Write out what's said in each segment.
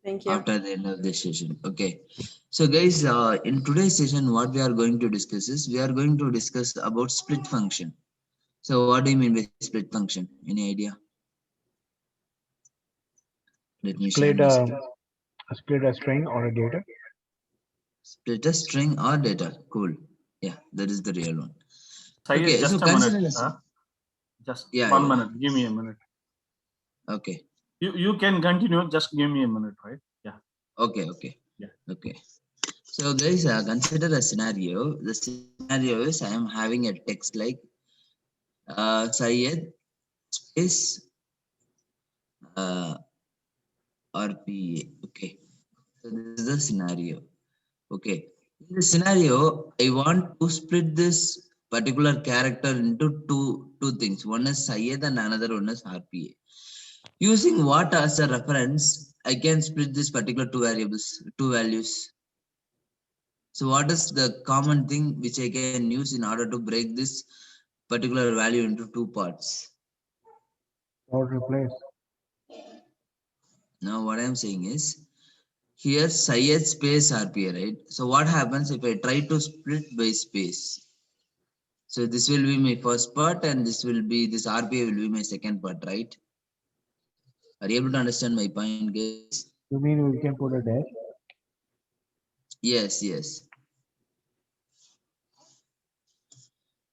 Thank you. after the end of this session. Okay. So guys, in today's session, what we are going to discuss is we are going to discuss about split function. So what do you mean by split function? Any idea? Let me share Split my screen. split a string or a data. Split a string or data. Cool. Yeah, that is the real one. Syed, Okay, so just a minute. consider this. Just Yeah, one yeah. minute. Give me a minute. Okay, You can continue. Just give me a minute, right? Yeah. okay. Yeah. Okay. So guys, consider a scenario. The scenario is I am having a text like Syed space uh, RPA. Okay. So this is the scenario. Okay. In this scenario, I want to split this particular character into two things. One is Syed and another one is RPA. Using what as a reference, I can split this particular two variables, two values. So what is the common thing which I can use in order to break this particular value into two parts? Or replace. Now what I am saying is here Syed space RPA, right? So what happens if I try to split by space? So this will be my first part and this RPA will be my second part, right? Are you able to understand my point, guys? You mean we can put a dash? Yes, yes.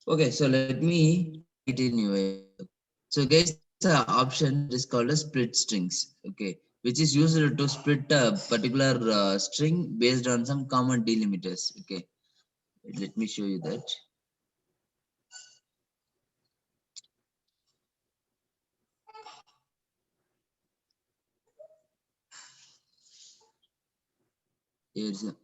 Okay, so let me take it in your way. So guys, there is a option that is called a split strings, okay, which is used to split a particular string based on some common delimiters. Okay, let me show you that. Here's a,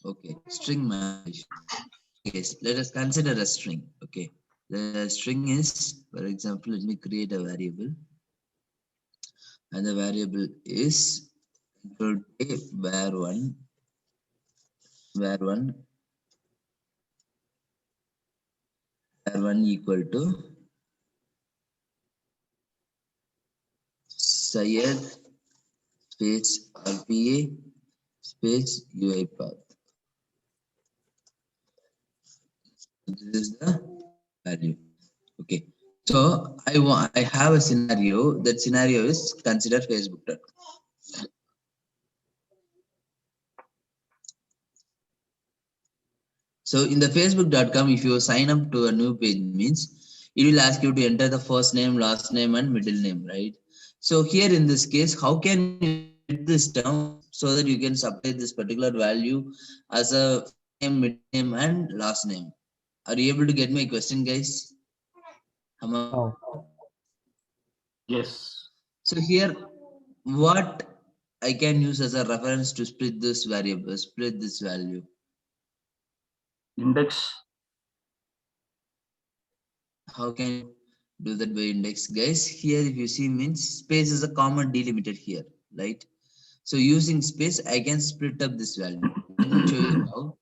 okay, string manipulation. Yes, let us consider a string. Okay, the string is, for example, let me create a variable, and the variable is control A var1 var1 equal to Syed space RPA space UiPath. This is the value. Okay. So I have a scenario. That scenario is consider Facebook. So in the facebook.com, if you sign up to a new page means it will ask you to enter the first name, last name, and middle name, right? So here in this case, how can you split this down so that you can supply this particular value as a name, middle name, and last name? Are you able to get my question, guys? Am I Oh, audible? Yes. So here, what I can use as a reference to split this variable, split this value. Index. How can you do that by index, guys? Here, if you see, means space is a common delimiter here, right? So using space, I can split up this value. Let me show you how.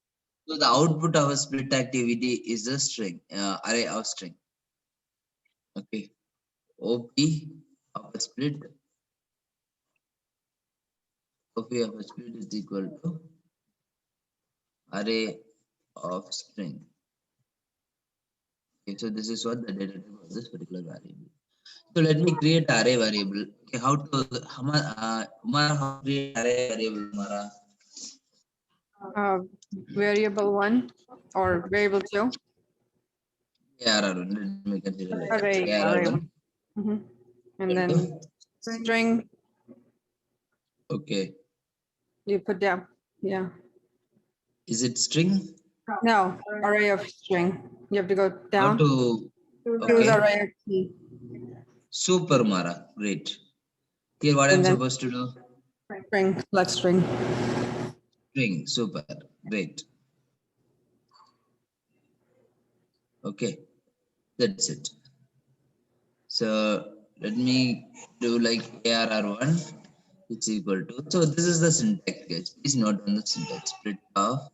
So the output of a split activity is a string, array of string. Okay, OP of a split, OP of a split is equal to array of string. Okay, so this is what the data type of this particular variable. So let me create array variable. Okay, how to Umar, how to create array variable, Umara? Variable 1 or variable 2. ARR1. Let me consider it. Array ARR1. 1. Mhm. And then string Okay. you put down. Yeah. Is it string? No, array of string. You have to go How down. to? Choose Okay. array of key. Super Mara. Great. Here, what I'm And then supposed to do? string, select string. String. Super. Great. Okay. That's it. So let me do like ARR1. It's equal to. So this is the syntax, guys. Please note on the syntax. Split of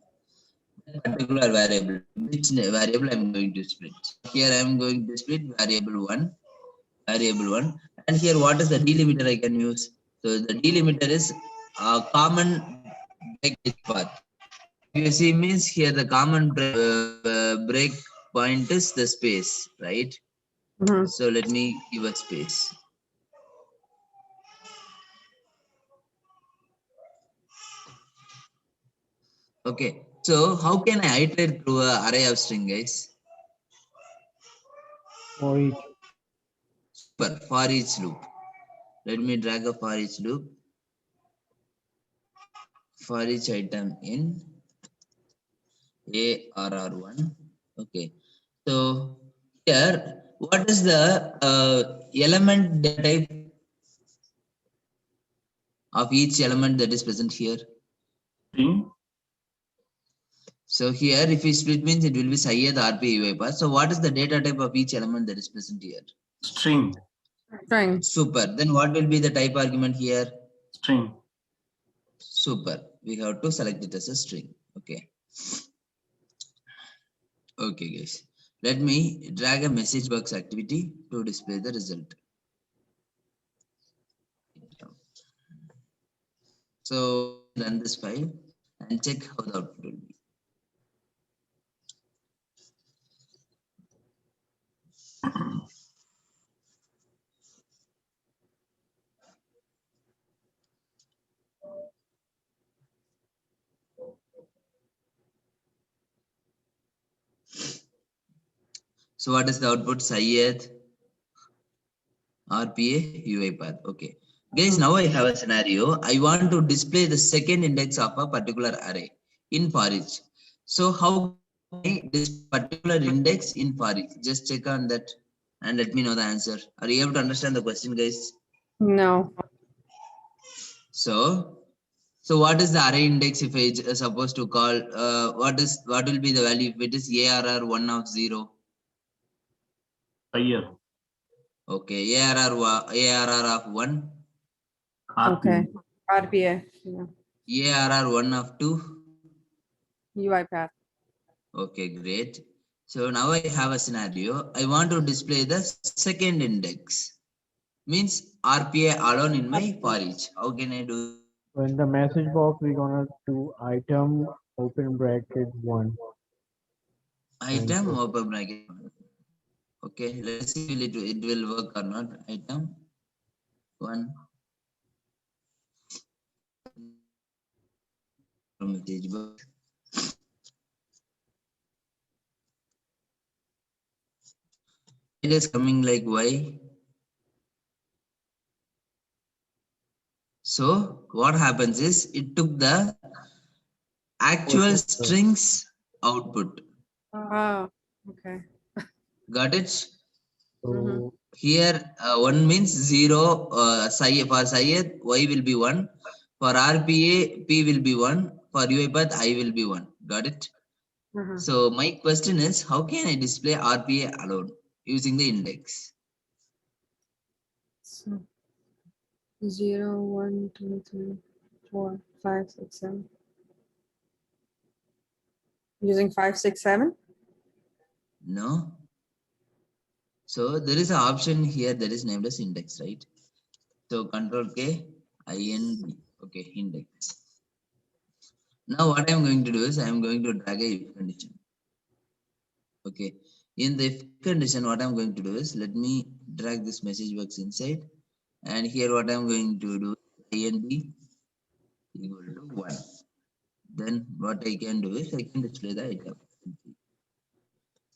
particular variable. Which variable I'm going to split? Here I'm going to split variable 1. Variable 1. And here what is the delimiter I can use? So the delimiter is a common break path. You see means here the common break point is the space, right? Mhm. So let me give a space. Okay. So how can I iterate through an array of string, guys? For each. Super. For each loop. Let me drag a for each loop. For each item in ARR1. Okay. So here, what is the element data type of each element that is present here? String. So here, if we split means it will be Syed RP UiPath. So what is the data type of each element that is present here? String. String. Super. Then what will be the type argument here? String. Super. We have to select it as a string. Okay. Okay, guys. Let me drag a message box activity to display the result. So run this file and check how the output will be. So what is the output? Syed RPA UiPath. Okay. Guys, now I have a scenario. I want to display the second index of a particular array in for each. So how can I this particular index in for each? Just check on that and let me know the answer. Are you able to understand the question, guys? No. So what is the array index if I supposed to call what will be the value if it is ARR 1 of 0? Higher. Okay, ARR of 1, Okay. RPA. Yeah. ARR 1 of 2. UiPath. Okay, great. So now I have a scenario. I want to display the second index. Means RPA alone in my for each. How can I do? So in the message box, we're gonna do item open bracket 1. Item open bracket. Okay, let's see if it will work or not. Item 1 from message box. It is coming like Y. So what happens is it took the actual strings output. Oh, okay. Got it? So Here 1 means 0. For Syed, Y will be 1. For RPA, P will be 1. For UiPath, I will be 1. Got it? Mhm. So my question is, how can I display RPA alone using the index? So 0, 1, 2, 3, 4, 5, 6, 7. Using 5, 6, 7? No. So there is an option here that is named as index, right? So Control K, IND. Okay, index. Now what I am going to do is I am going to drag a if condition. Okay. In the if condition, what I'm going to do is let me drag this message box inside. And here what I'm going to do IND equal to 1. then what I can do is I can display the item.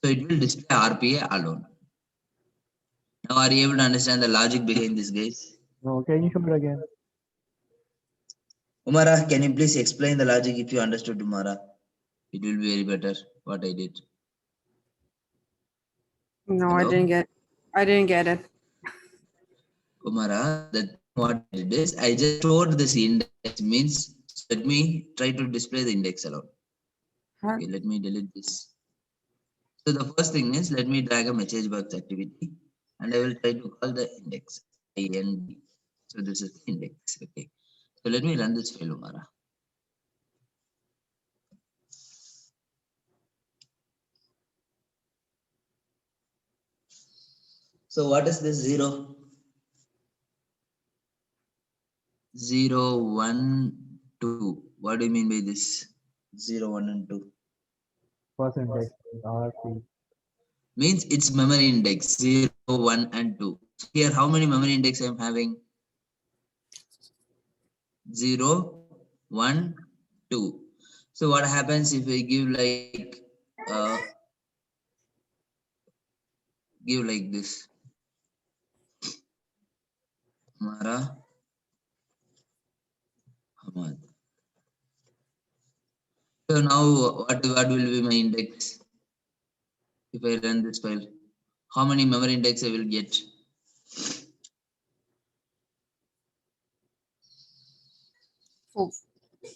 So it will display RPA alone. Now are you able to understand the logic behind this, guys? No, can you show it again? Umara, can you please explain the logic if you understood, Umara? It will be very better what I did. No, Hello? I didn't get it. Umara, that what I did is I just stored this index means let me try to display the index alone. Huh? Okay, let me delete this. So the first thing is let me drag a message box activity and I will try to call the index IND. So this is the index. Okay. So let me run this file, Umara. So what is this 0? 0, 1, 2. What do you mean by this? 0, 1, and 2. First index, RP. Means it's memory index 0, 1, and 2. Here, how many memory index I am having? 0, 1, 2. So what happens if I give like this? Mara Hamad. So now what will be my index if I run this file? How many memory index I will get?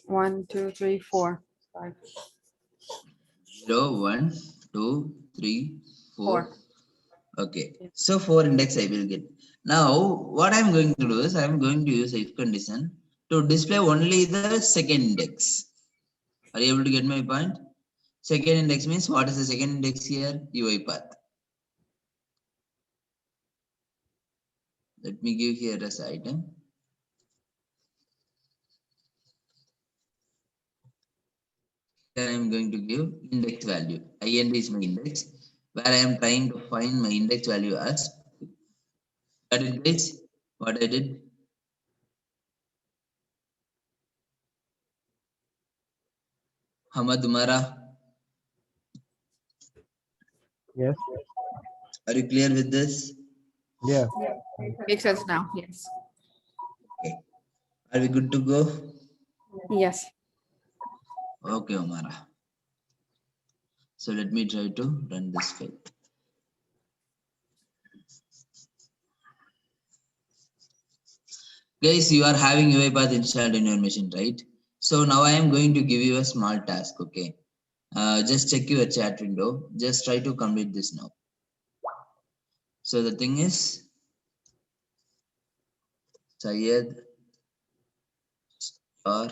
1, 2, 3, 4, 5, 0, 1, 2, 3, 4. 4. Okay. Yeah. So 4 index I will get. Now what I'm going to do is I'm going to use if condition to display only the second index. Are you able to get my point? Second index means what is the second index here? UI path. Let me give here as item. Here I am going to give index value. IND is my index where I am trying to find my index value as. Got it, guys? What I did? Hamad Umara, Yes. are you clear with this? Yeah. Makes sense now. Yes. Okay. Are we good to go? Yes. Okay, Umara. So let me try to run this file. Guys, you are having UiPath installed in your machine, right? So now I am going to give you a small task, okay? Just check your chat window. Just try to complete this now. So the thing is, Syed or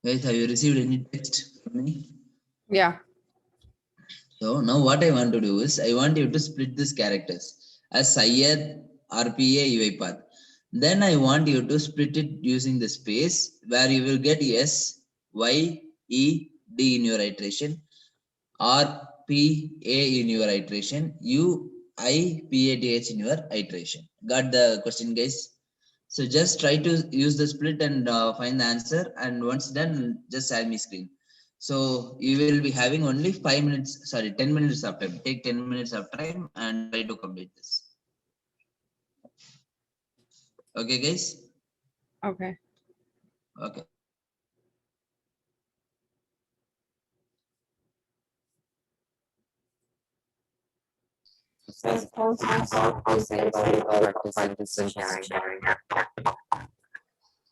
guys, have you received any text from me? Yeah. So now what I want to do is I want you to split these characters as Syed RPA UiPath. Then I want you to split it using the space where you will get S, Y, E, D in your iteration, R, P, A in your iteration, U, I, P, A, T, H in your iteration. Got the question, guys? So just try to use the split and find the answer. And once done, just share me screen. So you will be having only 5 minutes, sorry, 10 minutes of time. Take 10 minutes of time and try to complete this. Okay, guys? Okay. Okay.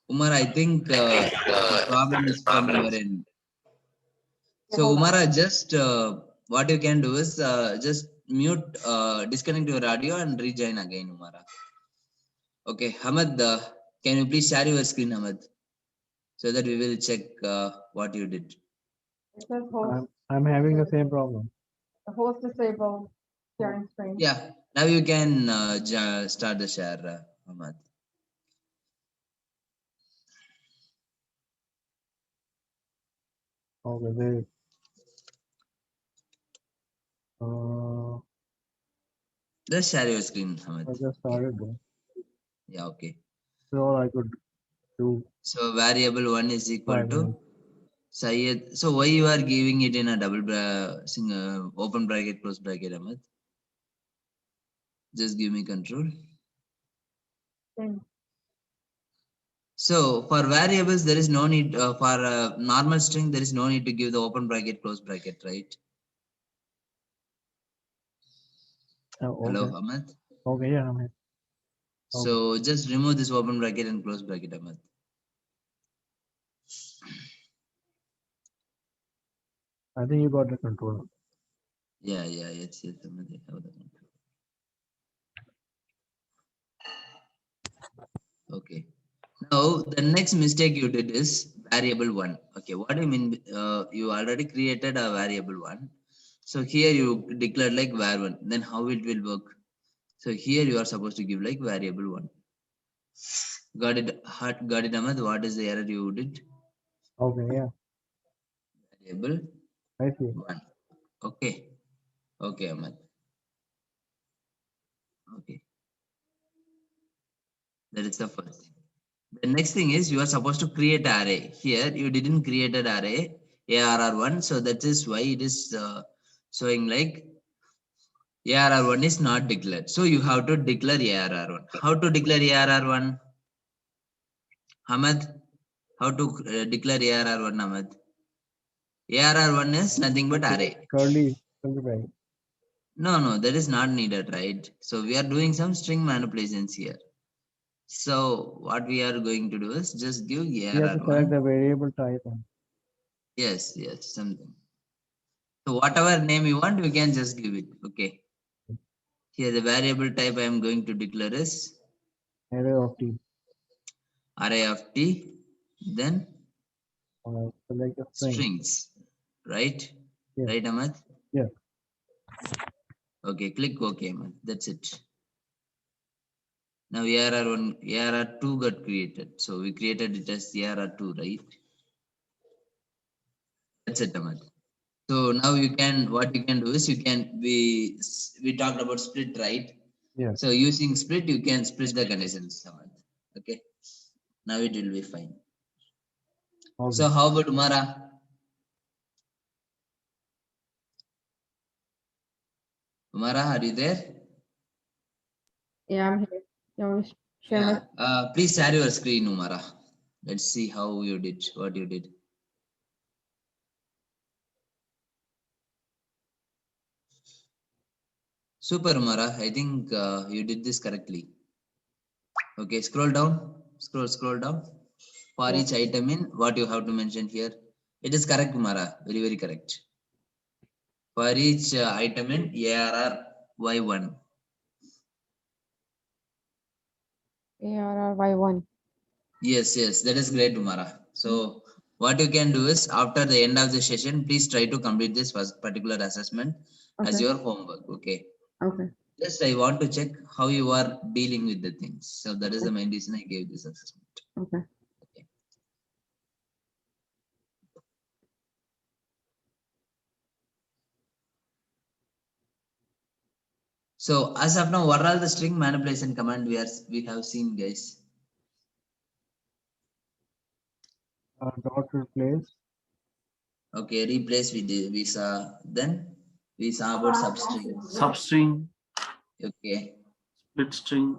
Umar, I think the problem is from your end. So Umara, just what you can do is just disconnect your audio and rejoin again, Umara. Okay, Hamad, can you please share your screen, Hamad, so that we will check what you did. It says host, I'm having the same problem. the host disabled sharing screen. Yeah, now you can start the share, Hamad. Okay, there. Uh, Just share your screen, I Hamad. just started though. Yeah, okay. So all I could do So variable 1 is equal 5 to minutes. Syed. So why you are giving it in a open bracket, close bracket, Hamad? Just give me control. Thing. So for variables, there is no need for normal string. There is no need to give the open bracket, close bracket, right? Hello, Okay. Ahmed. Okay, yeah, I'm here. So just remove this open bracket and close bracket, Ahmed. I think you got the control. Yeah, yes, Ahmed. I have the control. Okay. Now the next mistake you did is variable 1. Okay, what do you mean? You already created a variable 1. So here you declared like var1. Then how it will work? So here you are supposed to give like variable 1. Got it, Ahmed? What is the error you did? Okay, yeah, Variable I see. 1. Okay. Okay, Ahmed. Okay. That is the first thing. The next thing is you are supposed to create an array. Here you didn't create an array ARR1, so that is why it is showing like ARR1 is not declared. So you have to declare ARR1. How to declare ARR1? Hamad, how to declare ARR1, Hamad? ARR1 is nothing but array. Curly bracket. No, that is not needed, right? So we are doing some string manipulations here. So what we are going to do is just give You have to select ARR1. the variable type. Yes, something. So whatever name you want, you can just give it. Okay. Here the variable type I am going to declare is Array of T. array of T, then Select the string. strings, right? Yeah. Right, Ahmed? Yeah. Okay, click OK, Ahmed. That's it. Now ARR1, ARR2 got created. So we created it as ARR2, right? That's it, Ahmed. So now what you can do is we talked about split, right? Yeah. So using split, you can split the conditions, Ahmed. Okay. Now it will be fine. Okay. So how about Umara? Umara, are you there? Yeah, I'm here. You want me to share my Yeah. Please share your screen, Umara. Let's see how you did, what you did. Super, Umara. I think you did this correctly. Okay, scroll down. Scroll down. For Yeah. each item in what you have to mention here. It is correct, Umara. Very correct. For each item in ARR Y1. ARRY1. Yes, that is great, Umara. So what you can do is after the end of the session, please try to complete this first particular assessment as Okay. your homework. Okay. Okay. Just I want to check how you are dealing with the things. So that is the main reason I gave this assessment. Okay. Okay. So as of now, what are the string manipulation command we have seen, guys? Dot replace. Okay, replace we saw. Then we saw about substring. Substring, Okay, split string,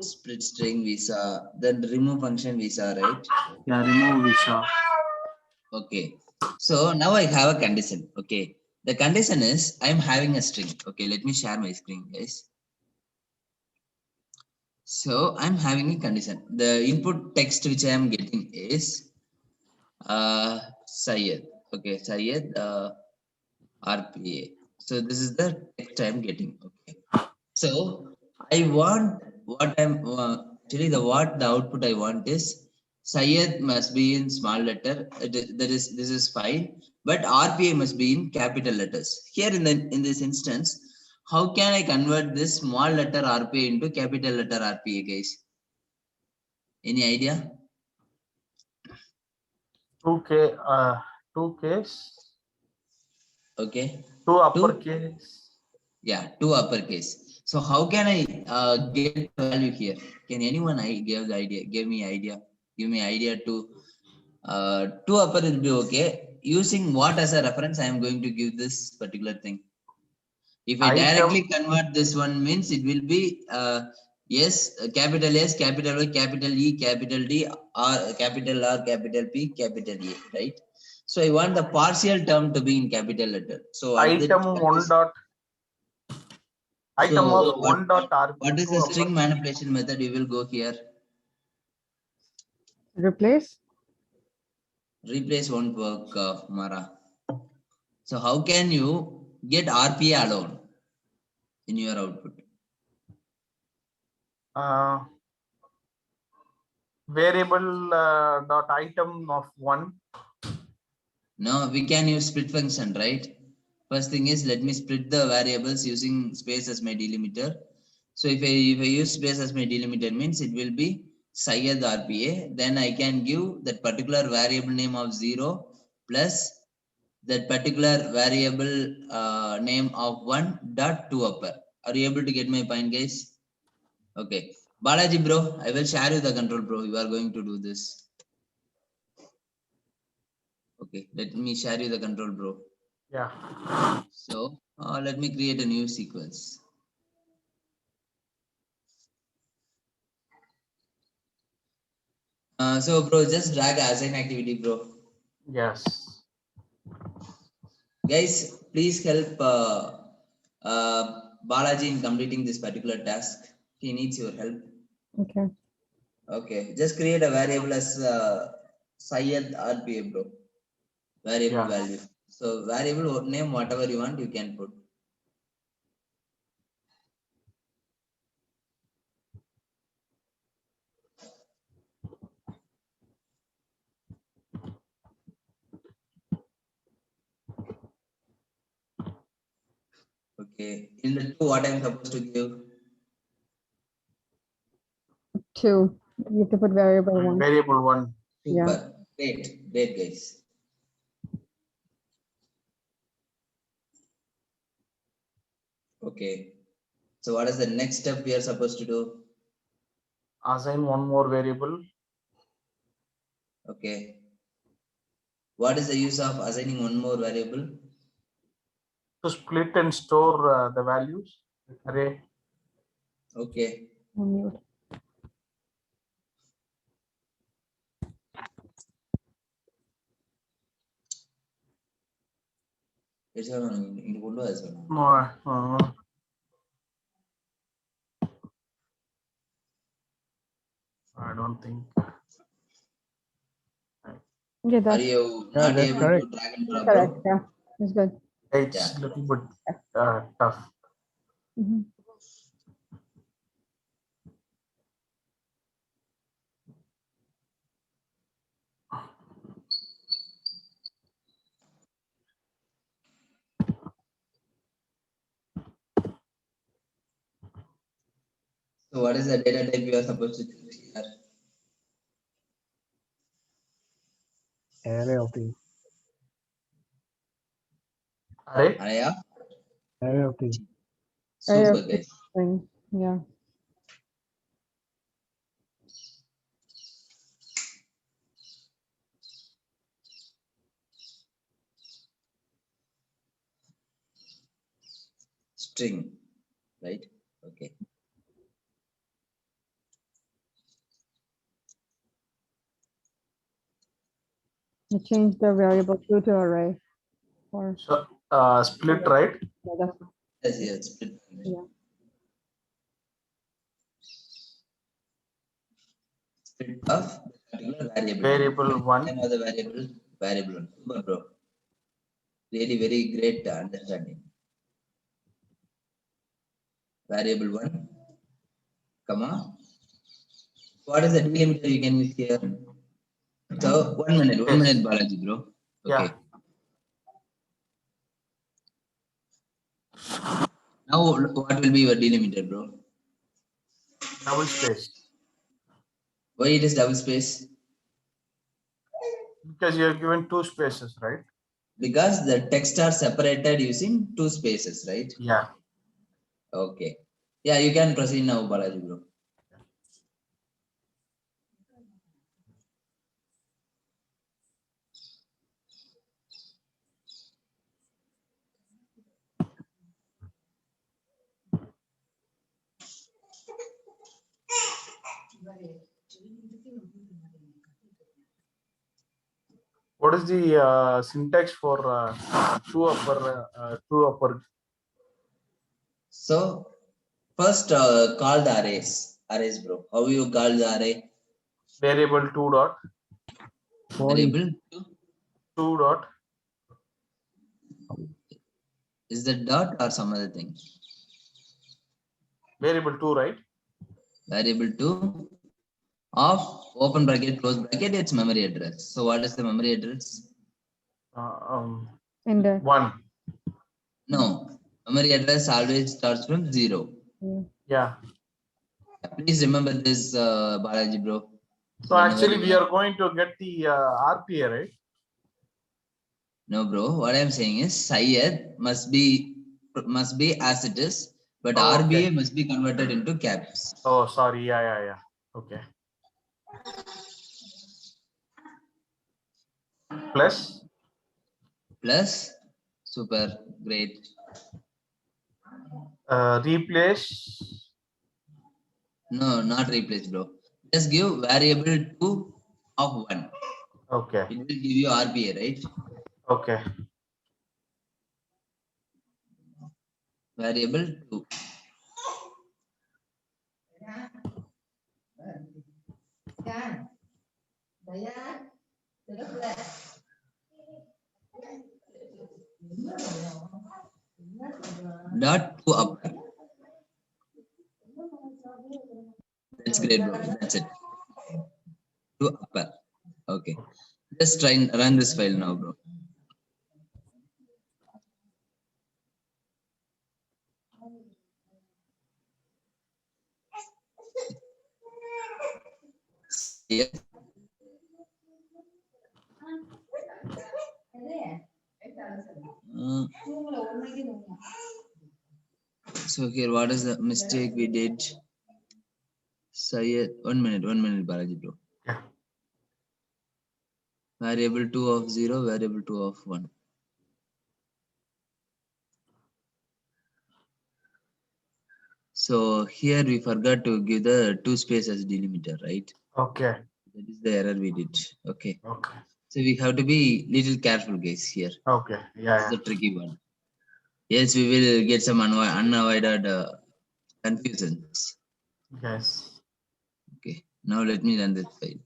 split string we saw. Then remove function we saw, right? yeah, remove visa. Okay. So now I have a condition. Okay. The condition is I'm having a string. Okay, let me share my screen, guys. So I'm having a condition. The input text which I am getting is Syed. Okay, Syed RPA. So this is the text I'm getting. Okay. So I want what I'm actually the output I want is Syed must be in small letter. This is fine, but RPA must be in capital letters. Here in this instance, how can I convert this small letter RPA into capital letter RPA, guys? Any idea? 2K, 2Ks, Okay. 2 uppercase. Yeah, two uppercase. So how can I get the value here? Can anyone give the idea? Give me idea. Give me idea to two upper will be okay. Using what as a reference, I am going to give this particular thing. If I directly convert this one means it will be yes, capital S, capital Y, capital E, capital D, or capital R, capital P, capital A, right? So I want the partial term to be in capital letter. So Item 1 dot. Item so of 1 dot RP. what is the string manipulation method you will go here? Replace? Replace won't work, Mara. So how can you get RPA alone in your output? Variable dot item of 1. No, we can use split function, right? First thing is let me split the variables using space as my delimiter. So if I use space as my delimiter means it will be Syed RPA. Then I can give that particular variable name of 0 plus that particular variable name of 1 dot 2 upper. Are you able to get my point, guys? Okay. Balaji bro, I will share you the control, bro. You are going to do this. Okay, let me share you the control, bro. Yeah. So let me create a new sequence. So bro, just drag assign activity, bro. Yes. Guys, please help Balaji in completing this particular task. He needs your help. Okay. Okay, just create a variable as Syed RPA, bro. Variable value. So variable name, whatever you want, you can put. Okay, in the two, what I'm supposed to give? 2. You have to put variable 1. Variable 1. Super. Yeah. Great, guys. Okay. So what is the next step we are supposed to do? Assign one more variable. Okay. What is the use of assigning one more variable? To split and store the values array. Okay. Mute. It's in Windows as well. No, I don't think. Yeah, Are that's you not that's able correct. to drag and drop? correct. Bro? Yeah, it's good. It's Yeah. a little bit tough. Mhm. So what is the data type you are supposed to choose here? Array of the Array. Array of? array of the Super, Okay. guys. Thing. Yeah. String, right? Okay. You change the variable 2 to array. Or So split, right? yeah, that's Yes, split. yeah. Split of particular variable. Variable 1. Name of the variable one. Super, bro. Really very great understanding. variable 1, comma. What is the delimiter you can use here? So 1 minute, Yes. Balaji, bro. Yeah. Okay. Now what will be your delimiter, bro? Double space. Why it is double space? Because you are given two spaces, right? Because the text are separated using two spaces, right? Yeah. Okay. Yeah, you can proceed now, Balaji, bro. What is the syntax for two upper? So first call the arrays, bro. How you call the array? Variable 2 dot Variable 2 2 dot is the dot or some other thing? variable 2, right? Variable 2 of open bracket, close bracket, it's memory address. So what is the memory address? Index. 1. No, memory address always starts from 0. Yeah. Please remember this, Balaji, bro. So Whenever actually, you we are going to get the RPA, right? No, bro. What I'm saying is Syed must be as it is, but Oh, RBA okay. must be converted into caps. Oh, sorry. Yeah. Okay. Plus Plus, super great. replace. No, not replace, bro. Just give variable 2 of 1. Okay. It will give you RBA, right? Okay. Variable 2. Dot 2 upper. That's great, bro. That's it. 2 upper. Okay. Just try and run this file now, bro. Yeah. So here, what is the mistake we did? Syed, 1 minute, Balaji, bro. Yeah. Variable 2 of 0, variable 2 of 1. So here we forgot to give the 2 spaces delimiter, right? Okay. That is the error we did. Okay. Okay. So we have to be little careful, guys, here. Okay. Yeah. It's a tricky one. Yes, we will get some unavoided confusions. Yes. Okay. Now let me run this file.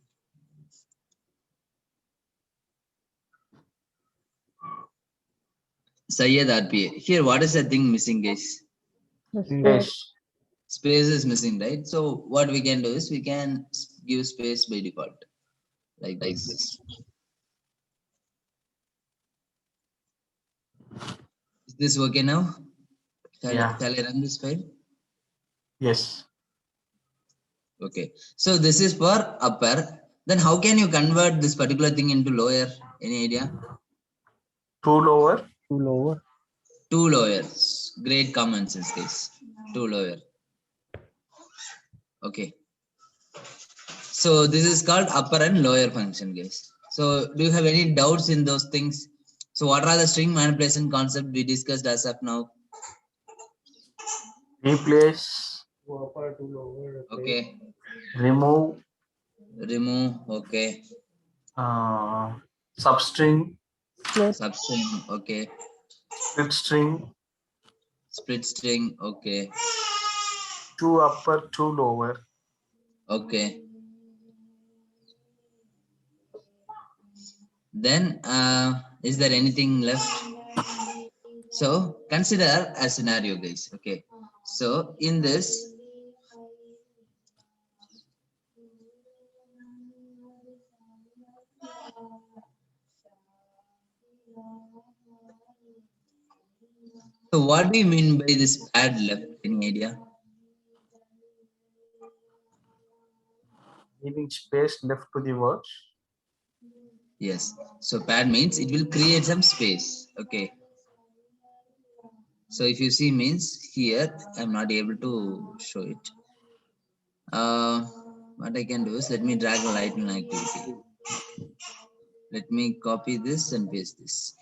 Syed RPA. Here, what is the thing missing, guys? The space. Yes. Space is missing, right? So what we can do is we can give space by default, like this. Is this okay now? Shall I run this file? Yes. Okay. So this is for upper. Then how can you convert this particular thing into lower? Any idea? 2 lower. 2 lower. 2 lowers. Great common sense, guys. 2 lower. Okay. So this is called upper and lower function, guys. So do you have any doubts in those things? So what are the string manipulation concept we discussed as of now? Replace. 2 upper, 2 lower. Okay. Remove. Okay. Substring. Split. Substring. Okay. Split string. Split string. Okay. 2 upper, 2 lower. Okay. Then is there anything left? So consider a scenario, guys. Okay. So in this, so what do you mean by this pad left? Any idea? Leaving space left to the words. Yes. So pad means it will create some space. Okay. So if you see means here, I'm not able to show it. What I can do is let me drag a lightning activity. Let me copy this and paste this.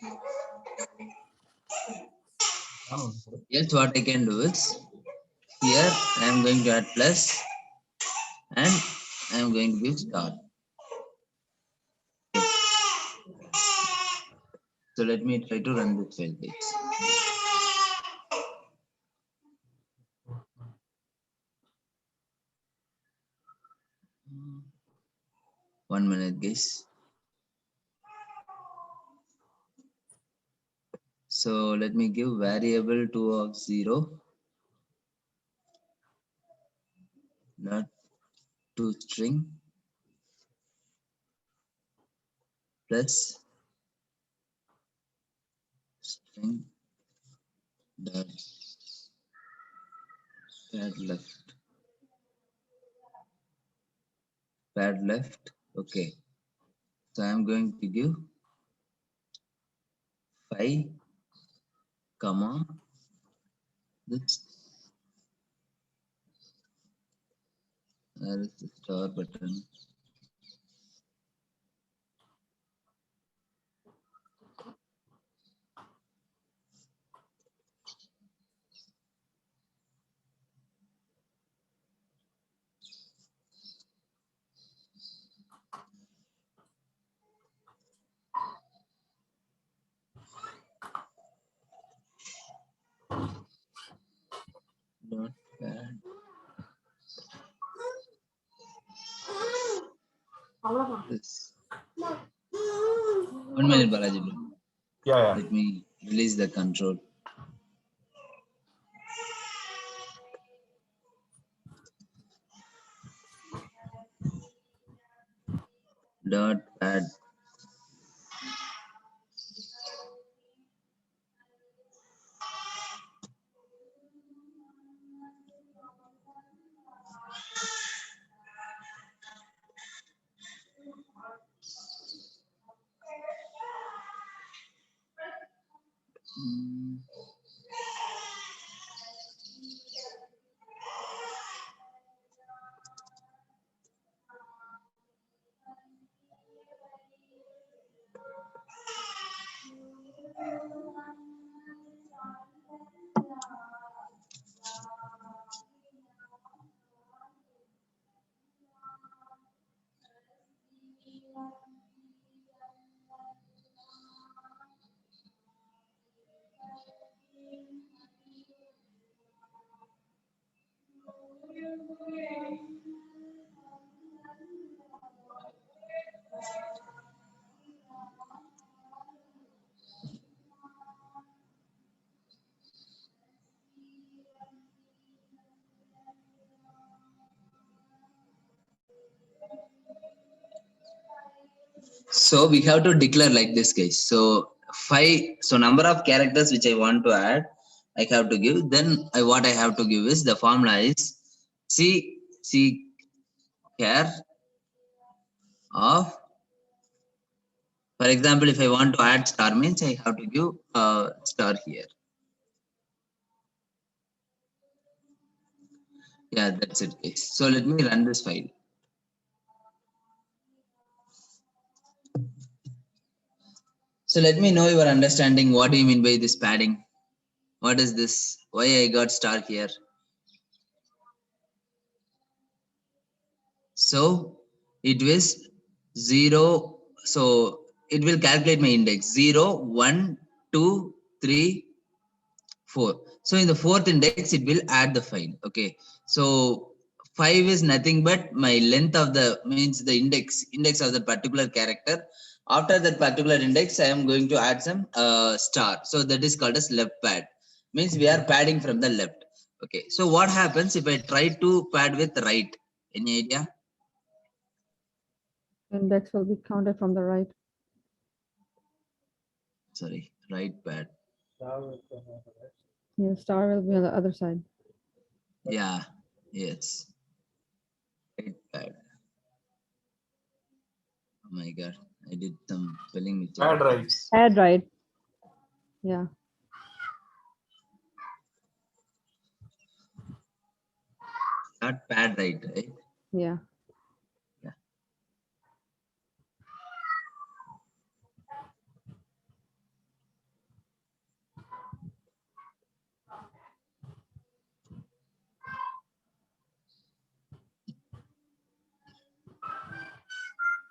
Yes, what I can do is here I am going to add plus and I am going to give star. Okay. So let me try to run this file, guys. One minute, guys. So let me give variable 2 of 0 dot to string plus string dot pad left. Okay. So I am going to give 5 comma this where is the star button. Dot pad. This. 1 minute, Balaji. Bro. Yeah. Let me release the control. Dot pad. Hmm. So we have to declare like this, guys. So 5. So number of characters which I want to add, I have to give. Then what I have to give is the formula is C care of. For example, if I want to add star means I have to give star here. Yeah, that's it, guys. So let me run this file. So let me know your understanding. What do you mean by this padding? What is this? Why I got star here? So it was 0. So it will calculate my index 0, 1, 2, 3, 4. So in the fourth index, it will add the file. Okay. So 5 is nothing but my length of the means the index of the particular character. After that particular index, I am going to add some star. So that is called as left pad. Means we are padding from the left. Okay. So what happens if I try to pad with right? Any idea? Index will be counted from the right. Sorry, right pad. Yeah, star will be on the other side. Yeah. Yes. Right pad. Oh my god, I did some spelling mistake. Pad right. Add right. Yeah. Not pad right, right? Yeah.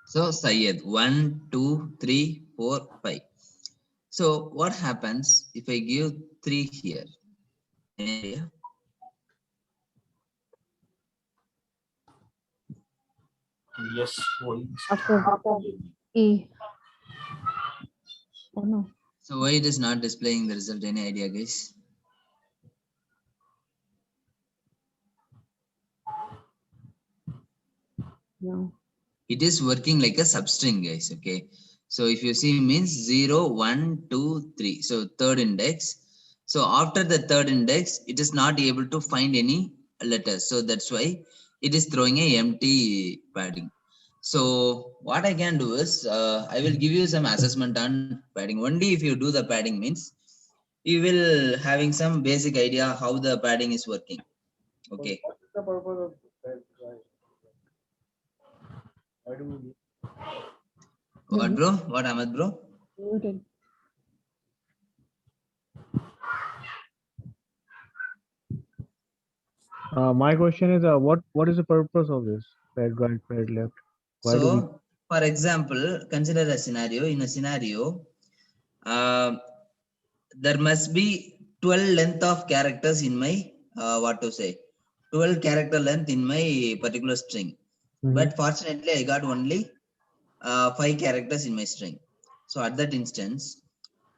So Syed, 1, 2, 3, 4, 5. So what happens if I give 3 here? Any idea? Yes. After E. Oh no. So why it is not displaying the result? Any idea, guys? No. It is working like a substring, guys. Okay. So if you see means 0, 1, 2, 3. So third index. So after the third index, it is not able to find any letters. So that's why it is throwing a empty padding. So what I can do is I will give you some assessment on padding. Only if you do the padding means you will having some basic idea how the padding is working. Okay. What is the purpose of that? Why do we need? What bro? What Ahmed bro? Muted. My question is, what is the purpose of this? Pad right, pad left. Why do we? So, for example, consider a scenario. In a scenario, uh, there must be 12 length of characters in my, what to say, 12 character length in my particular string. But fortunately, I got only 5 characters in my string. So, at that instance,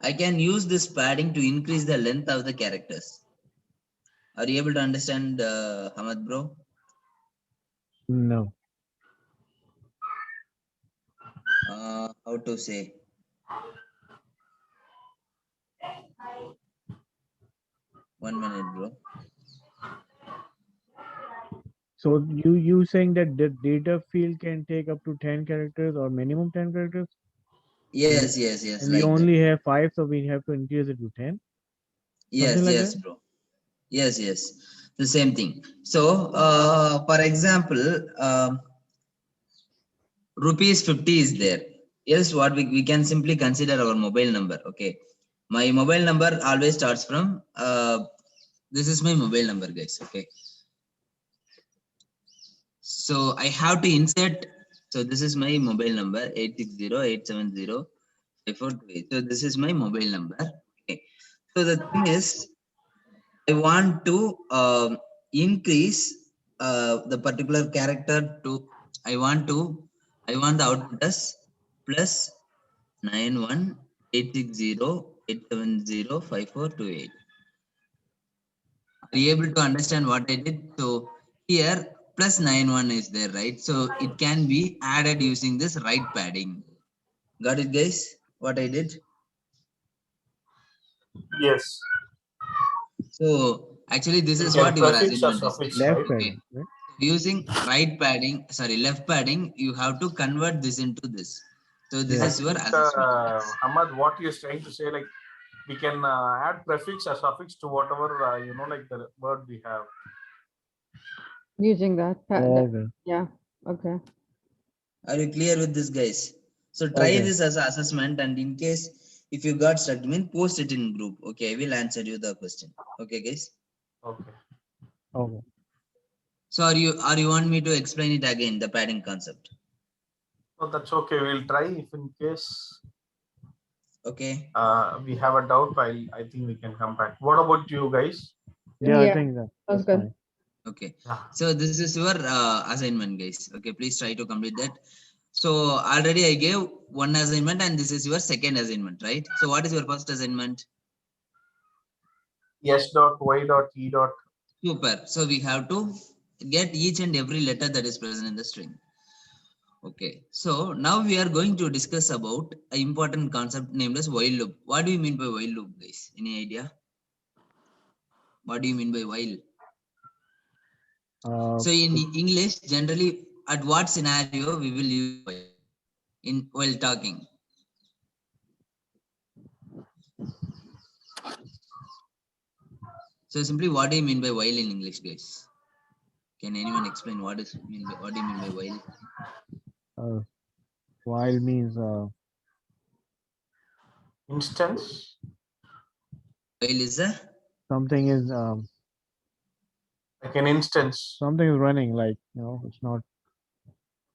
I can use this padding to increase the length of the characters. Are you able to understand, Hamad bro? No. How to say? One minute, bro. So you saying that the data field can take up to 10 characters or minimum 10 characters? Yes, yes, And we like that. only have 5, so we have to increase it to 10. Yes, Something like yes, that? bro. Yes, yes. The same thing. So, for example, rupees 50 is there. Yes, what we can simply consider our mobile number. Okay. My mobile number always starts from, this is my mobile number, guys. Okay. So I have to insert. So this is my mobile number 860-870-5428. So this is my mobile number. Okay. So the thing is, I want to increase the particular character to. I want the output as plus 91-860-870-5428. Are you able to understand what I did? So here plus 91 is there, right? So it can be added using this right padding. Got it, guys? What I did? Yes. So actually, this is You what can your prefix or assignment is. suffix, Left right? padding, right? Using left padding, you have to convert this into this. So this Yeah. is your assessment. Ahmad, what you're trying to say, like we can add prefix or suffix to whatever like the word we have. Using that. Okay. Yeah. Okay. Are you clear with this, guys? So try Okay. this as an assessment, and in case if you got stuck, post it in group. Okay, I will answer you the question. Okay, guys. Okay. Okay. So are you want me to explain it again, the padding concept? So that's okay. We'll try. If in case Okay. we have a doubt, I think we can come back. What about you guys? Yeah, I Yeah, think that's that's good. fine. Okay. Yeah. So this is your assignment, guys. Okay, please try to complete that. So already I gave one assignment and this is your second assignment, right? So what is your first assignment? S dot Y dot E dot. Super. So we have to get each and every letter that is present in the string. Okay. So now we are going to discuss about an important concept named as while loop. What do you mean by while loop, guys? Any idea? What do you mean by while? So in English, generally, at what scenario we will use while in while talking? So simply, what do you mean by while in English, guys? Can anyone explain what do you mean by while? While means Instance. While is a something is Like an instance. something is running, like it's not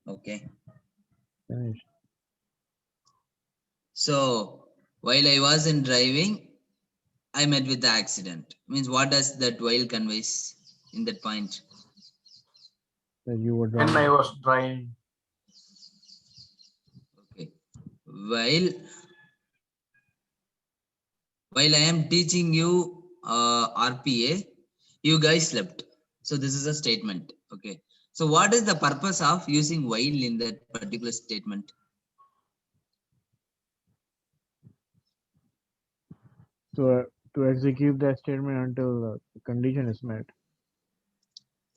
okay. finished. So while I was in driving, I met with the accident. Means what does that while conveys in that point? That you were When driving. I was driving. Okay. While I am teaching you RPA, you guys slept. So this is a statement. Okay. So what is the purpose of using while in that particular statement? To execute that statement until the condition is met.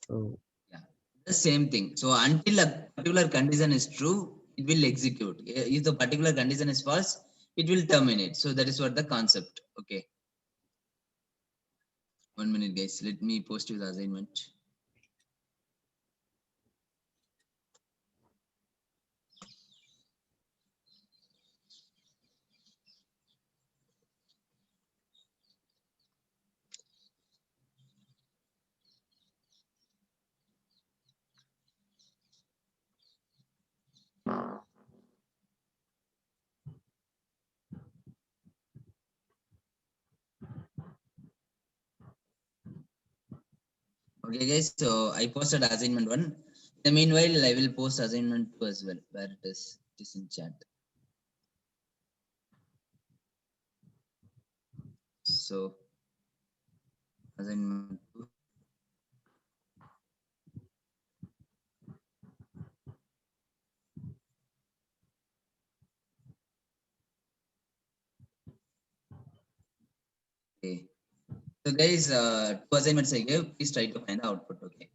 So Yeah, the same thing. So until a particular condition is true, it will execute. If the particular condition is false, it will terminate. So that is what the concept. Okay. 1 minute, guys. Let me post you the assignment. Okay, guys. So I posted assignment 1. In the meanwhile, I will post assignment 2 as well, where it is in chat. So assignment 2. Okay. So guys, 2 assignments I gave. Please try to find the output. Okay.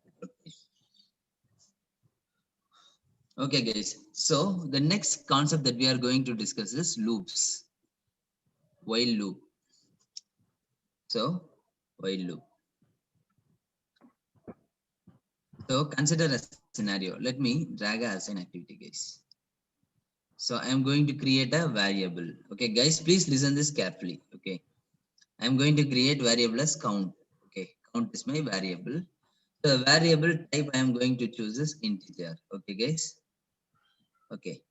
Okay, guys. So the next concept that we are going to discuss is loops. While loop. So while loop. So consider a scenario. Let me drag as an activity, guys. So I am going to create a variable. Okay, guys, please listen this carefully. Okay, I am going to create variable as count. Okay, count is my variable. So the variable type I am going to choose is integer. Okay, guys. Okay.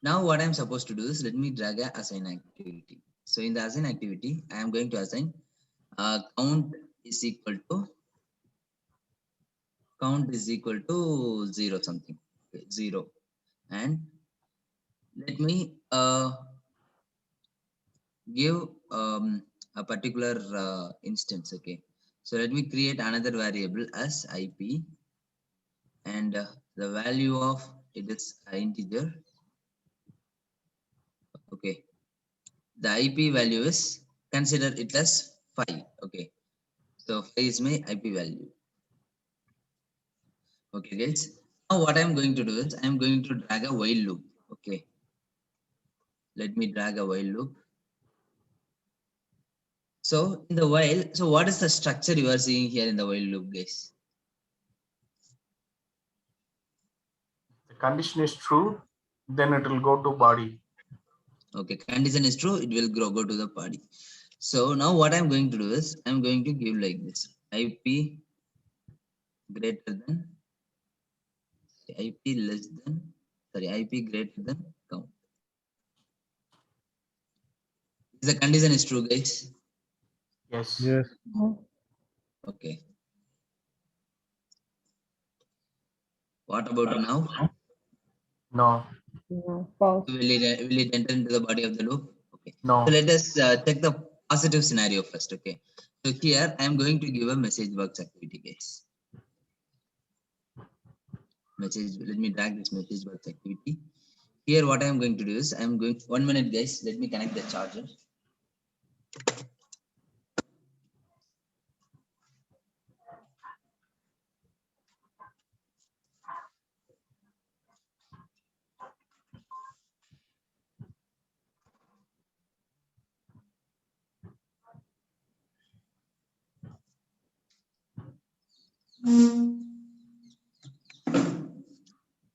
Now what I am supposed to do is let me drag a assign activity. So in the assign activity, I am going to assign count is equal to 0 something. Okay, 0. And let me give a particular instance. Okay, so let me create another variable as IP, and the value of it is an integer. Okay, the IP value is, consider it as 5. Okay, so 5 is my IP value. Okay, guys. Now what I'm going to do is I'm going to drag a while loop. Okay, let me drag a while loop. So in the while, so what is the structure you are seeing here in the while loop, guys? The condition is true, then it will go to body. Okay, condition is true, it will go to the body. So now what I'm going to do is I'm going to give like this: IP greater than, IP less than, sorry, IP greater than count. The condition is true, guys. Yes. yes, Okay. What about now? No. No. False. Will it enter into the body of the loop? Okay. No. So let us check the positive scenario first. Okay. So here I am going to give a message box activity, guys. Message. Let me drag this message box activity. Here, what I am going to do is I am going. 1 minute, guys. Let me connect the charger.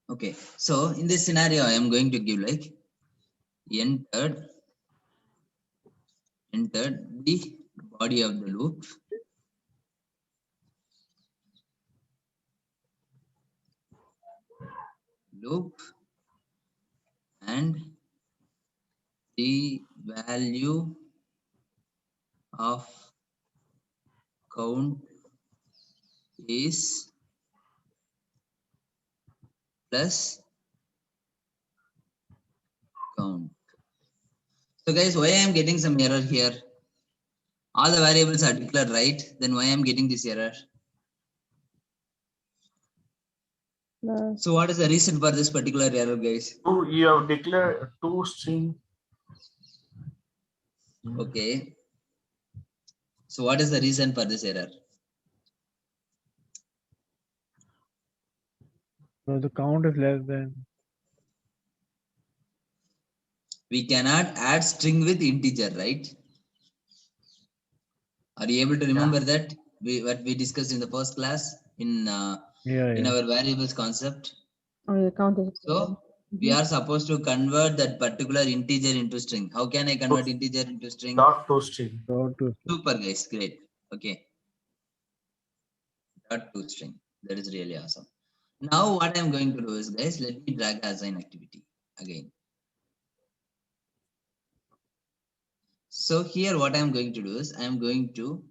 Okay, so in this scenario, I am going to give like entered the body of the loop, and the value of count is plus count. So guys, why I am getting some error here? All the variables are declared right. Then why I am getting this error? No. So what is the reason for this particular error, guys? You have declared two string. Okay. So what is the reason for this error? So the count is less than. We cannot add string with integer, right? Are you able to remember that? What we discussed in the first class in Yeah. our variables concept. Oh, yeah, count is. So we are supposed to convert that particular integer into string. How can I convert integer into string? Dot to string. Dot to Super, guys, great. Okay. Dot to string. That is really awesome. Now what I am going to do is, guys, let me drag assign activity again. So here what I am going to do is I am going to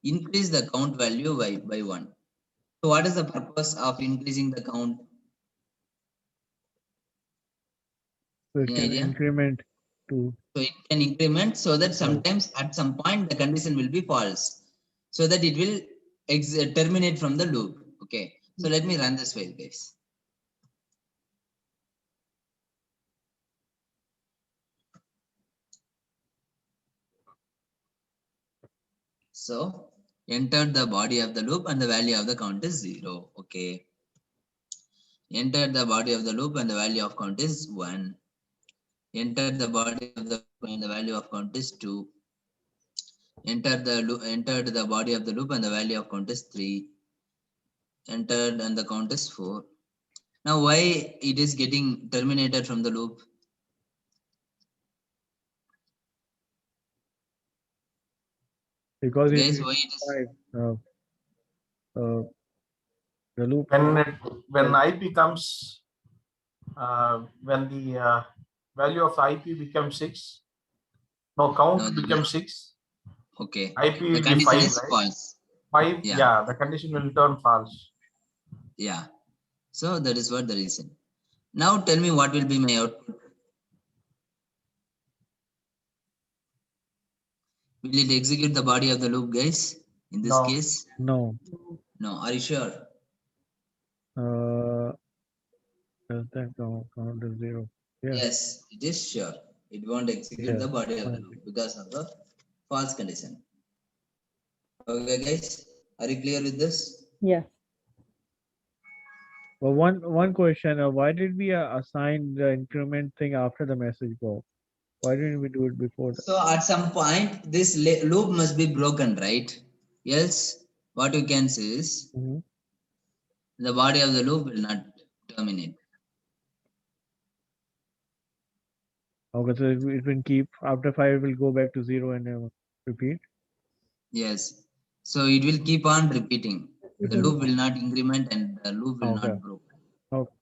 increase the count value by 1. So what is the purpose of increasing the count? so it Any can idea? increment to. So it can increment so that sometimes at some point the condition will be false. So that it will terminate from the loop. Okay. So let me run this file, guys. So enter the body of the loop and the value of the count is 0. Okay. Enter the body of the loop and the value of count is 1. Enter the body of the loop and the value of count is 2. Entered the body of the loop and the value of count is 3. Entered and the count is 4. Now why it is getting terminated from the loop? Because Guys, it why it is? the loop. When IP comes, when the value of IP becomes 6, no, count No, becomes 6, okay. IP The will be condition 5, is right? false. 5, Yeah. yeah, the condition will turn false. Yeah. So that is what the reason. Now tell me what will be my output. Will it execute the body of the loop, guys? In this No. case? No. No. Are you sure? Does that count as 0? Yeah. Yes, it is sure. It won't execute the body of the fine. loop because of the false condition. Okay, guys, are you clear with this? Yes. Well, one question. Why did we assign the increment thing after the message go? Why didn't we do it before that? So at some point, this loop must be broken, right? Else, what you can say is Mhm. the body of the loop will not terminate. Okay, so it will keep after 5. It will go back to 0 and repeat. Yes. So it will keep on repeating. The loop will not increment and the loop will Okay. not broke. Okay.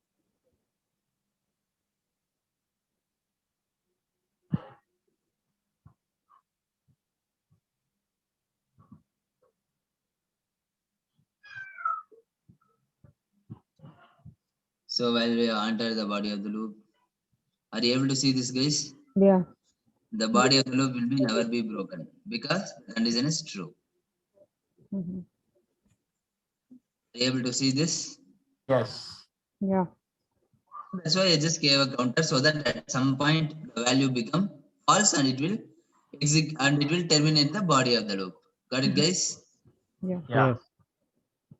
So while we enter the body of the loop, are you able to see this, guys? Yeah. The body of the loop will be never be broken because the condition is true. Mm-hmm. Are you able to see this? Yes. Yeah. That's why I just gave a counter so that at some point the value become false and it will exit and it will terminate the body of the loop. Got it, guys? Yeah. Yeah. Yes.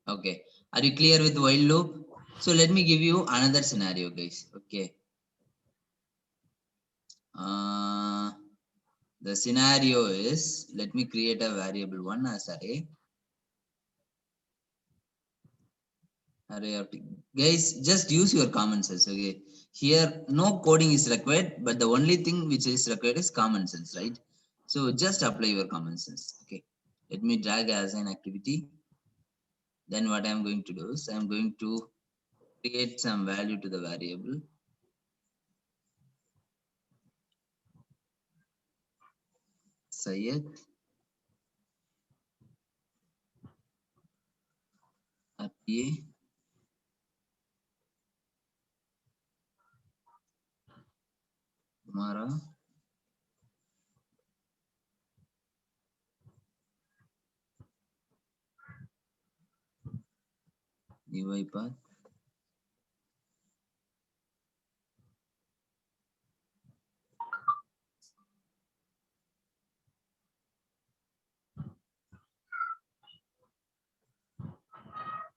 Okay. Are you clear with while loop? So let me give you another scenario, guys. Okay. The scenario is, let me create a variable one as array. Array of guys, just use your common sense. Okay. Here, no coding is required, but the only thing which is required is common sense, right? So just apply your common sense. Okay. Let me drag as an activity. Then what I'm going to do is I'm going to create some value to the variable. Sayed RPA Kumara UI path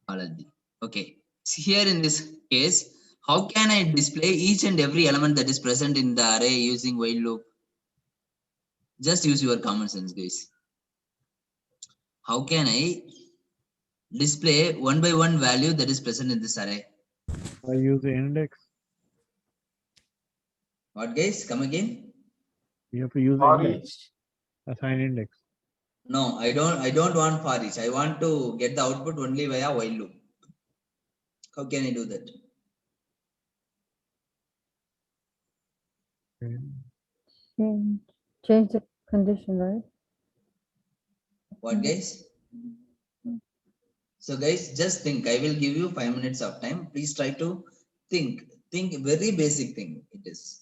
Balaji. Okay. So here in this case, how can I display each and every element that is present in the array using while loop? Just use your common sense, guys. How can I display one by one value that is present in this array? I use the index. What, guys? Come again? You have to use For index. each. Assign index. No, I don't want for each. I want to get the output only via while loop. How can I do that? Okay. Change the condition, right? What, guys? So guys, just think. I will give you 5 minutes of time. Please try to think. Think very basic thing it is.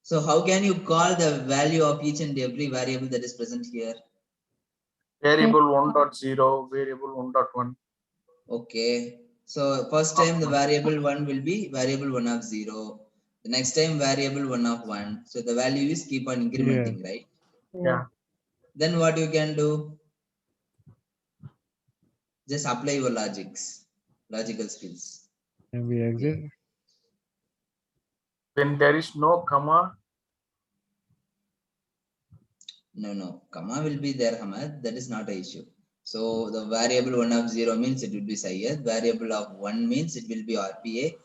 So how can you call the value of each and every variable that is present here? Variable 1.0, variable 1.1. Okay. So first time the variable 1 will be variable 1 of 0. The next time variable 1 of 1. So the value is keep on incrementing, right? Yeah. Then what you can do? Just apply your logical skills. And we exit. When there is no comma, No, comma will be there, Hamad. That is not an issue. So the variable 1 of 0 means it will be Syed. Variable of 1 means it will be RPA.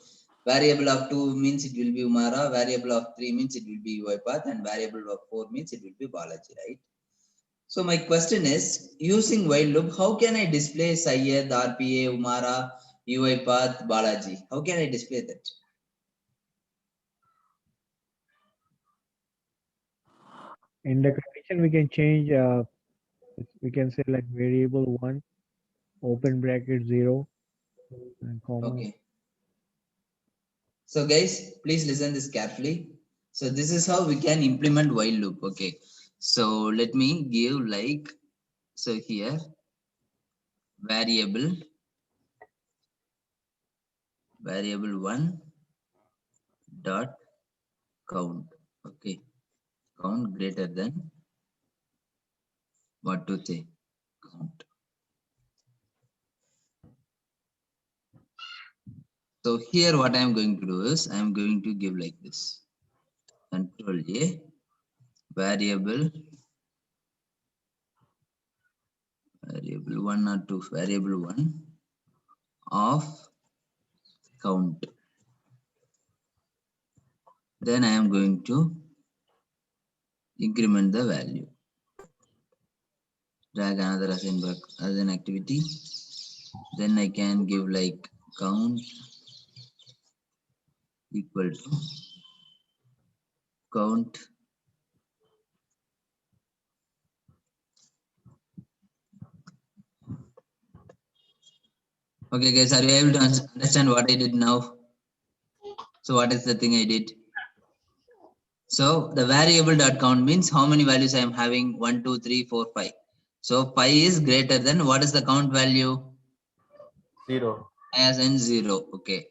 Variable of 2 means it will be Umara. Variable of 3 means it will be UiPath. And variable of 4 means it will be Balaji, right? So my question is, using while loop, how can I display Syed, RPA, Umara, UiPath, Balaji? How can I display that? In the condition, we can change. We can say like variable 1, open bracket 0, and comma. Okay. So guys, please listen this carefully. So this is how we can implement while loop. Okay. So let me give like, so here variable 1 dot count. Okay. Count greater than what to say count. So here what I am going to do is I am going to give like this. Control A variable 1 or 2 variable 1 of count. Then I am going to increment the value. Drag another as an activity. Then I can give like count equal to count Okay, guys, are you able to understand what I did now? So what is the thing I did? So the variable.count means how many values I am having. 1, 2, 3, 4, 5. So 5 is greater than what is the count value? 0. As in 0. Okay.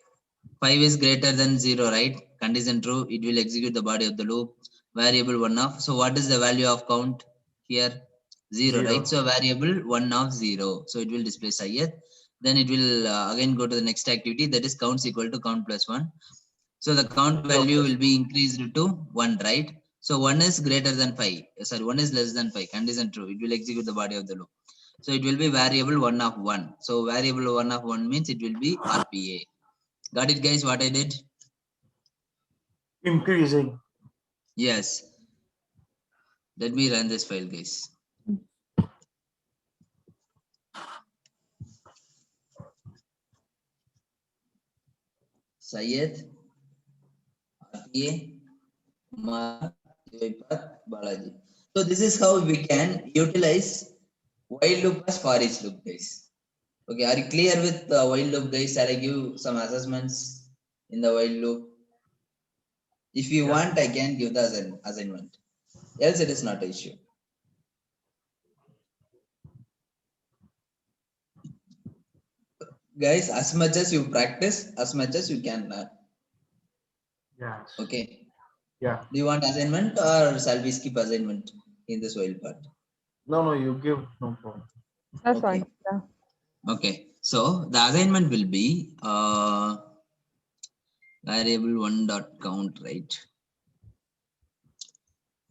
5 is greater than 0, right? Condition true. It will execute the body of the loop. Variable 1 of. So what is the value of count here? 0, 0. right? So variable 1 of 0. So it will display ith. Then it will again go to the next activity, that is counts equal to count plus 1. So the count 0 value plus will be increased to 1, right? So 1 is greater than 5. Sorry, 1 is less than 5. Condition true. It will execute the body of the loop. So it will be variable 1 of 1. So variable 1 of 1 means it will be RPA. Got it, guys? What I did? increasing. Yes. Let me run this file, guys. Syed, RPA, Kumar, Yoipat, Balaji. So this is how we can utilize while loop as for each loop, guys. Okay, are you clear with the while loop, guys? Shall I give some assessments in the while loop? If you Yeah. want, I can give the assignment. Else, it is not an issue. Guys, as much as you practice, as much as you can learn. Yes. Okay. Yeah. Do you want assignment or shall we skip assignment in this while part? No, you give. No problem. That's Okay. fine. Yeah. Okay. So the assignment will be variable 1 dot count, right?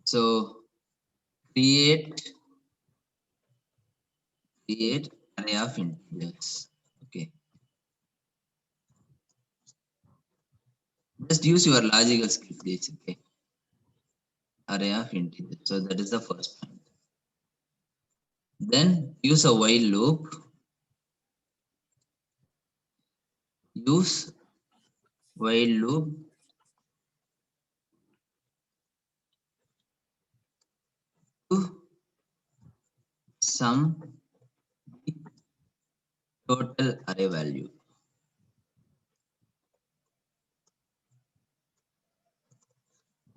So create array of integers. Okay. Just use your logical skills, guys. Okay. Array of integers. So that is the first point. Then use a while loop. Use while loop to sum the total array value.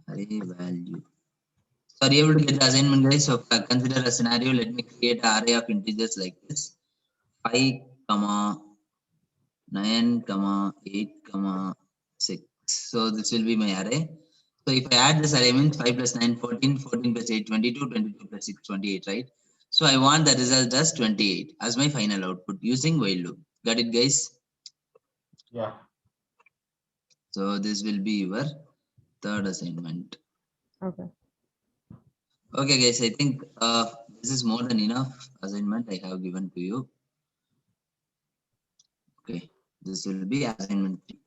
Array value. So are you able to get the assignment, guys? So consider a scenario. Let me create an array of integers like this: 5, 9, 8, 6. So this will be my array. So if I add this array means 5 plus 9, 14, 14 plus 8, 22, 22 plus 6, 28, right? So I want the result as 28 as my final output using while loop. Got it, guys? Yeah. So this will be your third assignment. Okay. Okay, guys, I think this is more than enough assignment I have given to you. Okay, this will be assignment 3.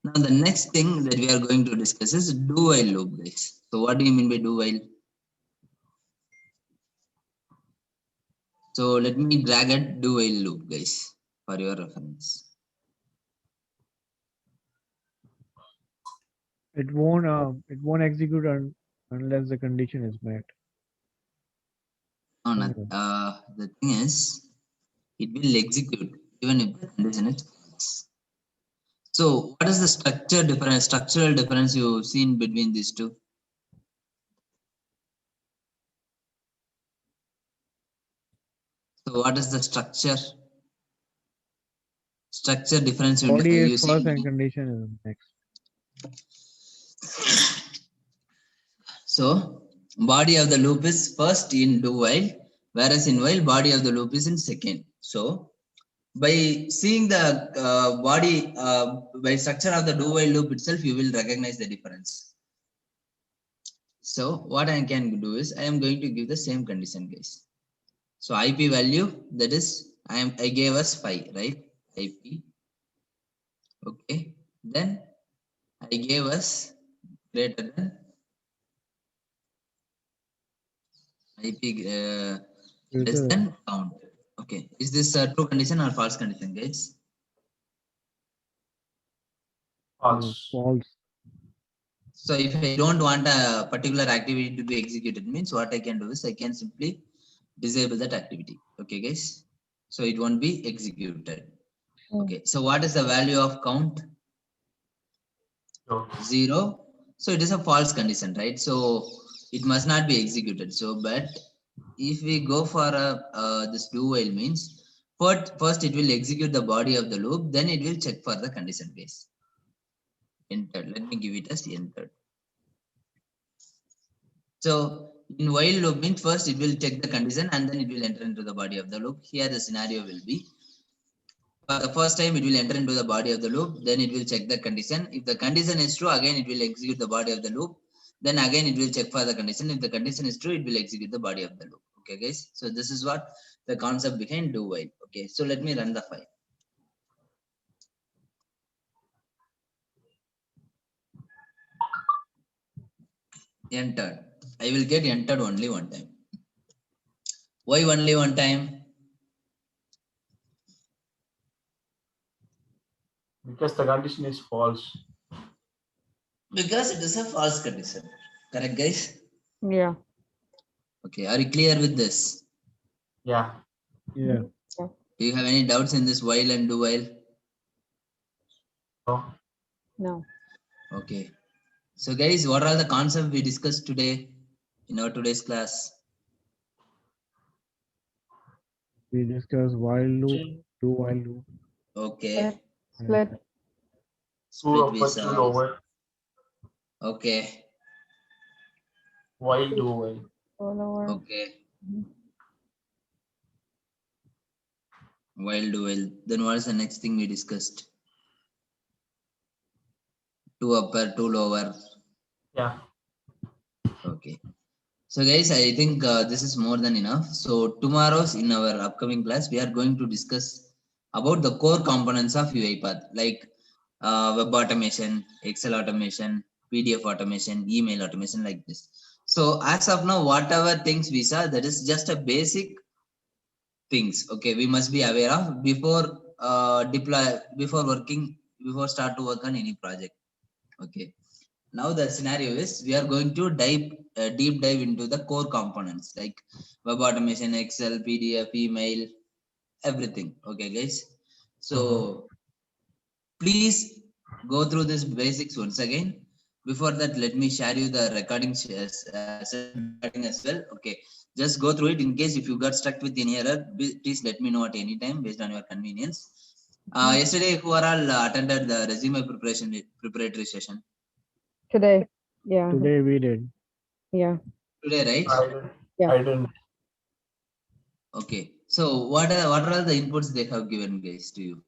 Now the next thing that we are going to discuss is do while loop, guys. So what do you mean by do while? So let me drag a do while loop, guys, for your reference. It won't execute unless the condition is met. No, no, the thing is, it will execute even if the condition is false. So what is the structural difference you've seen between these two? So what is the structure difference Body you is see first and between? condition is next. So body of the loop is first in do while, whereas in while body of the loop is in second. So by seeing the body by structure of the do while loop itself, you will recognize the difference. So what I can do is I am going to give the same condition, guys. So IP value, that is I gave us 5, right? IP. Okay. Then I gave us greater than IP less Greater than count. Okay. Is this a true condition or false condition, guys? False. false. So if I don't want a particular activity to be executed, means what I can do is I can simply disable that activity. Okay, guys. So it won't be executed. Okay. So what is the value of count? So 0. So it is a false condition, right? So it must not be executed. So, but if we go for this do while means, first it will execute the body of the loop, then it will check for the condition base. Entered. Let me give it as entered. So in while loop means first it will check the condition and then it will enter into the body of the loop. Here the scenario will be, for the first time it will enter into the body of the loop, then it will check the condition. If the condition is true, again it will execute the body of the loop. Then again it will check for the condition. If the condition is true, it will execute the body of the loop. Okay, guys. So this is what the concept behind do while. Okay, so let me run the file. Entered. I will get entered only one time. Why only one time? because the condition is false. Because it is a false condition. Correct, guys? Yeah. Okay, are you clear with this? Yeah. Yeah. Do you have any doubts in this while and do while? No. No. Okay. So guys, what are the concepts we discussed today in our today's class? We discussed while loop, do while loop. Okay. Split. Two Split upper, two visa. lower. Okay. While do while. Lower. Okay. While do while. Then what is the next thing we discussed? Two upper, two lower. Yeah. Okay. So guys, I think this is more than enough. So tomorrow's in our upcoming class, we are going to discuss about the core components of UiPath, like web automation, Excel automation, PDF automation, email automation, like this. So as of now, whatever things we saw, that is just a basic things. Okay, we must be aware of before before start to work on any project. Okay. Now the scenario is we are going to deep dive into the core components like web automation, Excel, PDF, email, everything. Okay, guys. So please go through this basics once again. Before that, let me share you the recording as well. Okay, just go through it. In case if you got stuck with any error, please let me know at any time based on your convenience. Yesterday, who are all attended the resume preparatory session? Today. Yeah. Today we did. Yeah. Today, right? I didn't. Yeah. I didn't. Okay. So what are all the inputs they have given, guys, to you?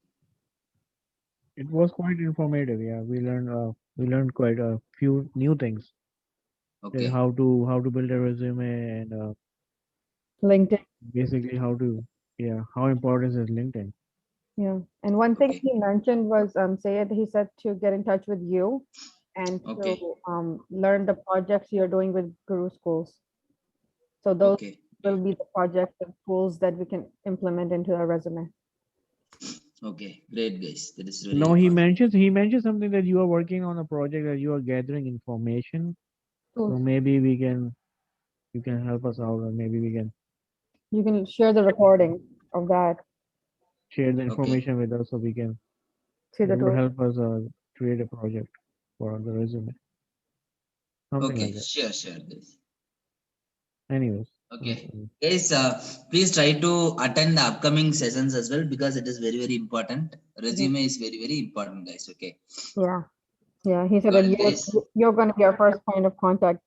It was quite informative. Yeah, we learned quite a few new things. Okay. How to build a resume and LinkedIn. basically how important is LinkedIn. Yeah. And one thing Okay. he mentioned was Sayed, he said to get in touch with you and Okay. to learn the projects you're doing with Guru Schools. So those Okay. will be the projects and tools that we can implement into our resume. Okay. Great, guys. That is really No, he important. mentioned something that you are working on a project that you are gathering information. So Tools. maybe you can help us out, or maybe we can You can share the recording of that. share the Okay. information with us so we can See the it would tool. help us create a project for the resume. Something Okay. like that. Sure, guys. Anyways. Okay. Guys, please try to attend the upcoming sessions as well because it is very, very important. Resume is very, very important, guys. Okay. Yeah. Yeah. He said Got that it, guys? you're going to be our first point of contact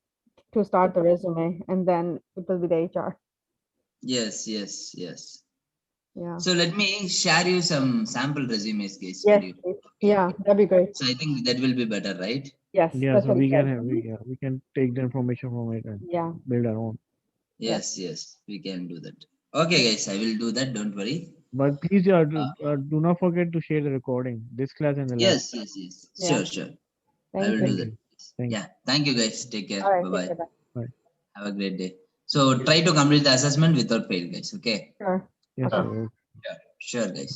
to start the resume, and then it will be the HR. Yes. Yeah. So let me share you some sample resumes, guys, Yes. for you. please. Okay. Yeah. That'd be great. So I think that will be better, right? Yes. Yeah, That's so what he we said. can we can take the information from it and Yeah. build our own. Yes, we can do that. Okay, guys, I will do that. Don't worry. But please do not forget to share the recording. This class and the last. Yes. Yeah. Sure. Thank I will you. do Thank that. you. Thank Yeah. Thank you, guys. Take care. All right. Bye-bye. Take care. Bye. Have a great day. So try to complete the assessment without fail, guys. Okay. Sure. Yes, Okay. sir. Sure, guys.